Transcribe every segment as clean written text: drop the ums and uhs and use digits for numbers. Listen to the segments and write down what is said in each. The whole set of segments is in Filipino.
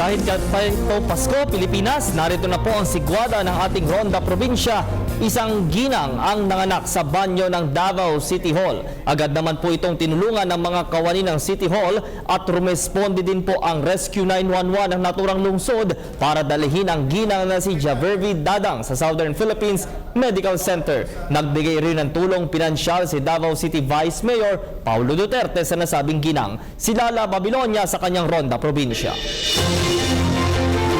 Kahit ito Pasko, Pilipinas, narito na po ang sigwada ng ating Ronda Probinsya. Isang ginang ang nanganak sa banyo ng Davao City Hall. Agad naman po itong tinulungan ng mga kawani ng City Hall at rumesponde din po ang Rescue 911 ng naturang lungsod para dalhin ang ginang na si Javervi Dadang sa Southern Philippines Medical Center. Nagbigay rin ng tulong pinansyal si Davao City Vice Mayor Paulo Duterte sa nasabing ginang. Si Lala Babilonia sa kanyang Ronda Probinsya.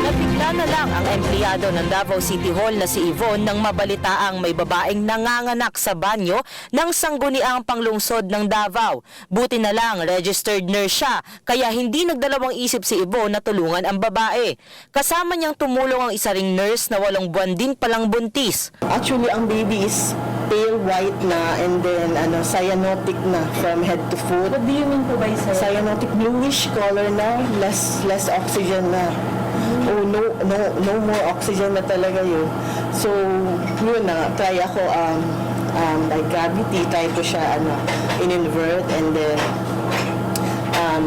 Nabigla na lang ang empleyado ng Davao City Hall na si Yvonne nang mabalitaang may babaeng nanganganak sa banyo ng sangguniang panglungsod ng Davao. Buti na lang registered nurse siya, kaya hindi nagdalawang isip si Yvonne na tulungan ang babae. Kasama niyang tumulong ang isa ring nurse na 8 buwan din palang buntis. Actually, ang baby is pale white na and then cyanotic na from head to foot. What do you mean po by Cyanotic bluish color na, less oxygen na. Oh, no more oxygen na talaga yun. So, yun na, try ako by gravity, try ko siya in-invert and then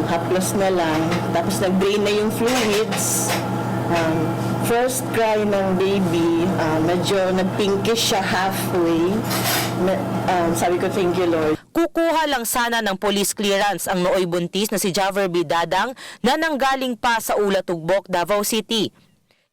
haplos na lang. Tapos nag-drain na yung fluids. First cry ng baby, medyo nag-pinkish siya halfway. Sabi ko, thank you, Lord. Kukuha lang sana ng police clearance ang nooy buntis na si Javervi Dadang na nanggaling pa sa Ulatugbok, Davao City.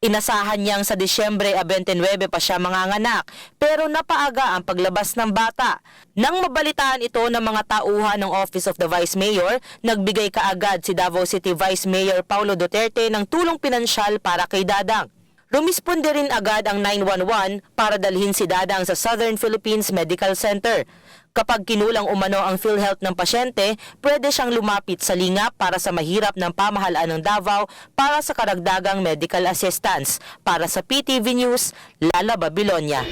Inasahan niyang sa Disyembre 29 pa siya manganganak, pero napaaga ang paglabas ng bata. Nang mabalitaan ito ng mga tauhan ng Office of the Vice Mayor, nagbigay kaagad si Davao City Vice Mayor Paulo Duterte ng tulong pinansyal para kay Dadang. Rumisponde rin agad ang 911 para dalhin si Dadang sa Southern Philippines Medical Center. Kapag kinulang umano ang PhilHealth ng pasyente, pwede siyang lumapit sa lingap para sa mahirap ng pamahalaan ng Davao para sa karagdagang medical assistance. Para sa PTV News, Lala Babilonia.